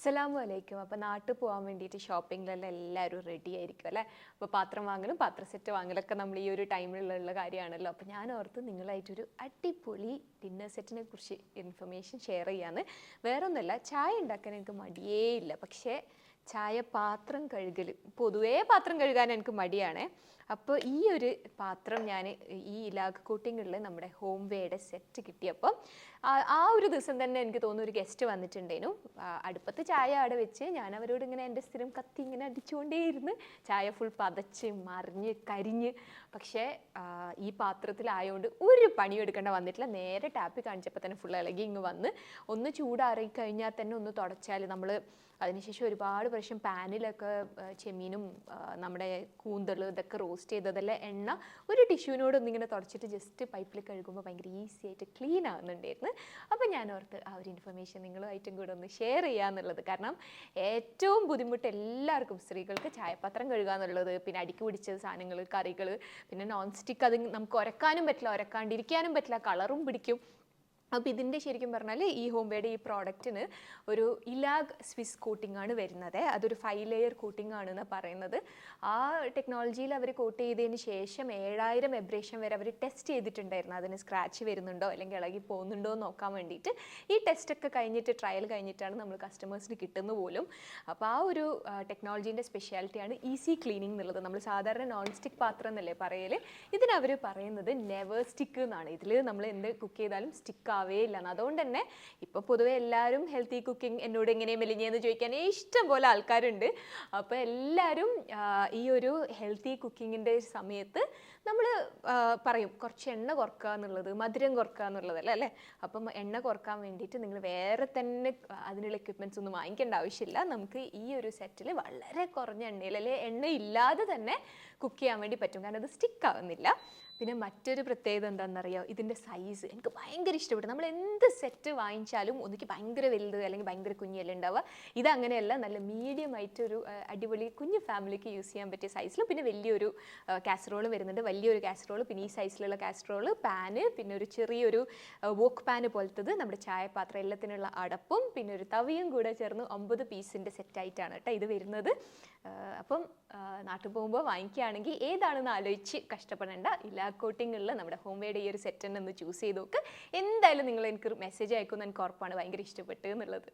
അസ്സലാമു അലൈക്കും. അപ്പോൾ നാട്ടിൽ പോകാൻ വേണ്ടിയിട്ട് ഷോപ്പിങ്ങിലെല്ലാം എല്ലാവരും റെഡി ആയിരിക്കും അല്ലേ. അപ്പോൾ പാത്രം വാങ്ങലും പാത്ര സെറ്റ് വാങ്ങലൊക്കെ നമ്മൾ ഈ ഒരു ടൈമിലുള്ള കാര്യമാണല്ലോ. അപ്പോൾ ഞാൻ ഓർത്ത് നിങ്ങളായിട്ടൊരു അടിപൊളി ഡിന്നർ സെറ്റിനെ കുറിച്ച് ഇൻഫർമേഷൻ ഷെയർ ചെയ്യാന്ന്. വേറെ ഒന്നുമല്ല, ചായ ഉണ്ടാക്കാൻ എനിക്ക് മടിയേ ഇല്ല. പക്ഷേ ചായ പാത്രം കഴുകൽ, പൊതുവേ പാത്രം കഴുകാൻ എനിക്ക് മടിയാണ്. അപ്പോൾ ഈ ഒരു പാത്രം ഞാൻ ഈ ഇലാഖ് കോട്ടിങ്ങുള്ള നമ്മുടെ ഹോം വേയുടെ സെറ്റ് കിട്ടിയപ്പം ആ ഒരു ദിവസം തന്നെ എനിക്ക് തോന്നുന്നു ഒരു ഗസ്റ്റ് വന്നിട്ടുണ്ടേനു. അടുപ്പത്ത് ചായ അവിടെ വെച്ച് ഞാൻ അവരോട് ഇങ്ങനെ എൻ്റെ സ്ഥിരം കത്തി ഇങ്ങനെ അടിച്ചുകൊണ്ടേയിരുന്ന് ചായ ഫുൾ പതച്ച് മറിഞ്ഞ് കരിഞ്ഞ്. പക്ഷേ ഈ പാത്രത്തിലായതുകൊണ്ട് ഒരു പണിയെടുക്കേണ്ട വന്നിട്ടില്ല. നേരെ ടാപ്പ് കാണിച്ചപ്പോൾ തന്നെ ഫുൾ ഇളകി ഇങ്ങ് വന്ന് ഒന്ന് ചൂടാറി കഴിഞ്ഞാൽ തന്നെ ഒന്ന് തുടച്ചാൽ നമ്മൾ അതിനുശേഷം ഒരുപാട് പ്രാവശ്യം പാനിലൊക്കെ ചെമ്മീനും നമ്മുടെ കൂന്തൾ ഇതൊക്കെ റോസ്റ്റ് ചെയ്തതെല്ലാം എണ്ണ ഒരു ടിഷ്യൂവിനോട് ഒന്നിങ്ങനെ തുടച്ചിട്ട് ജസ്റ്റ് പൈപ്പിൽ കഴുകുമ്പോൾ ഭയങ്കര ഈസി ആയിട്ട് ക്ലീൻ ആകുന്നുണ്ടായിരുന്നു. അപ്പോൾ ഞാൻ ഓർത്ത് ആ ഒരു ഇൻഫർമേഷൻ നിങ്ങളുമായിട്ടും കൂടെ ഒന്ന് ഷെയർ ചെയ്യാന്നുള്ളത്. കാരണം ഏറ്റവും ബുദ്ധിമുട്ട് എല്ലാവർക്കും സ്ത്രീകൾക്ക് ചായപാത്രം കഴുകുക എന്നുള്ളത്, പിന്നെ അടിക്ക് പിടിച്ച സാധനങ്ങൾ, കറികൾ, പിന്നെ നോൺ സ്റ്റിക്ക് അത് നമുക്ക് ഉരക്കാനും പറ്റില്ല, ഉരക്കാണ്ടിരിക്കാനും പറ്റില്ല, കളറും പിടിക്കും. അപ്പോൾ ഇതിൻ്റെ ശരിക്കും പറഞ്ഞാൽ ഈ ഹോംവേയുടെ ഈ പ്രോഡക്റ്റിന് ഒരു ഇലാഗ് സ്വിസ് കോട്ടിംഗ് ആണ് വരുന്നത്. അതൊരു 5 ലെയർ കോട്ടിംഗ് ആണെന്ന് പറയുന്നത്. ആ ടെക്നോളജിയിൽ അവർ കോട്ട് ചെയ്തതിന് ശേഷം 7000 എബ്രേഷൻ വരെ അവർ ടെസ്റ്റ് ചെയ്തിട്ടുണ്ടായിരുന്നു. അതിന് സ്ക്രാച്ച് വരുന്നുണ്ടോ അല്ലെങ്കിൽ ഇളകി പോകുന്നുണ്ടോ എന്ന് നോക്കാൻ വേണ്ടിയിട്ട്. ഈ ടെസ്റ്റൊക്കെ കഴിഞ്ഞിട്ട്, ട്രയൽ കഴിഞ്ഞിട്ടാണ് നമ്മൾ കസ്റ്റമേഴ്സിന് കിട്ടുന്ന പോലും. അപ്പോൾ ആ ഒരു ടെക്നോളജീൻ്റെ സ്പെഷ്യാലിറ്റിയാണ് ഈസി ക്ലീനിങ് എന്നുള്ളത്. നമ്മൾ സാധാരണ നോൺ സ്റ്റിക്ക് പാത്രം എന്നല്ലേ പറയൽ, ഇതിനവർ പറയുന്നത് നെവർ സ്റ്റിക്ക് എന്നാണ്. ഇതിൽ നമ്മൾ എന്ത് കുക്ക് ചെയ്താലും സ്റ്റിക്ക് ഇല്ല. അതുകൊണ്ട് തന്നെ ഇപ്പൊ പൊതുവെ എല്ലാവരും ഹെൽത്തി കുക്കിംഗ് എന്നോട് എങ്ങനെ മെലിഞ്ഞെന്ന് ചോദിക്കാൻ ഇഷ്ടം പോലെ ആൾക്കാരുണ്ട്. അപ്പോൾ എല്ലാവരും ഈ ഒരു ഹെൽത്തി കുക്കിങ്ങിൻ്റെ സമയത്ത് നമ്മൾ പറയും കുറച്ച് എണ്ണ കുറക്കുക എന്നുള്ളത്, മധുരം കുറക്കുക എന്നുള്ളതല്ല അല്ലേ. അപ്പം എണ്ണ കുറക്കാൻ വേണ്ടിയിട്ട് നിങ്ങൾ വേറെ തന്നെ അതിനുള്ള എക്യുപ്മെൻറ്റ്സ് ഒന്നും വാങ്ങിക്കേണ്ട ആവശ്യമില്ല. നമുക്ക് ഈ ഒരു സെറ്റിൽ വളരെ കുറഞ്ഞ എണ്ണയിൽ അല്ലെങ്കിൽ എണ്ണ ഇല്ലാതെ തന്നെ കുക്ക് ചെയ്യാൻ വേണ്ടി പറ്റും. കാരണം അത് സ്റ്റിക്ക് ആവുന്നില്ല. പിന്നെ മറ്റൊരു പ്രത്യേകത എന്താണെന്നറിയാമോ, ഇതിൻ്റെ സൈസ് എനിക്ക് ഭയങ്കര ഇഷ്ടപ്പെട്ടു. നമ്മൾ എന്ത് സെറ്റ് വാങ്ങിച്ചാലും ഒന്നിക്ക് ഭയങ്കര വലുത് അല്ലെങ്കിൽ ഭയങ്കര കുഞ്ഞല്ലേ ഉണ്ടാവുക. ഇതങ്ങനെയല്ല, നല്ല മീഡിയം ആയിട്ടൊരു അടിപൊളി കുഞ്ഞു ഫാമിലിക്ക് യൂസ് ചെയ്യാൻ പറ്റിയ സൈസിലും. പിന്നെ വലിയൊരു കാസറോൾ വരുന്നുണ്ട്, വലിയൊരു കാസറോൾ, പിന്നെ ഈ സൈസിലുള്ള കാസറോൾ, പാന്, പിന്നെ ഒരു ചെറിയൊരു വോക്ക് പാന് പോലത്തത്, നമ്മുടെ ചായപാത്രം എല്ലാത്തിനുള്ള അടപ്പും, പിന്നെ ഒരു തവിയും കൂടെ ചേർന്ന് 9 പീസിൻ്റെ സെറ്റായിട്ടാണ് കേട്ടോ ഇത് വരുന്നത്. അപ്പം നാട്ടിൽ പോകുമ്പോൾ വാങ്ങിക്കുകയാണെങ്കിൽ ഏതാണെന്ന് ആലോചിച്ച് കഷ്ടപ്പെടേണ്ട. ഇലാഖ് കോട്ടിങ്ങുള്ള നമ്മുടെ ഹോംവേയുടെ ഈ ഒരു സെറ്റ് തന്നെ ഒന്ന് ചൂസ് ചെയ്ത് നോക്ക്. എന്തായാലും നിങ്ങൾ എനിക്ക് മെസ്സേജ് അയക്കുമെന്ന് എനിക്ക് ഉറപ്പാണ്, ഭയങ്കര ഇഷ്ടപ്പെട്ടു എന്നുള്ളത്.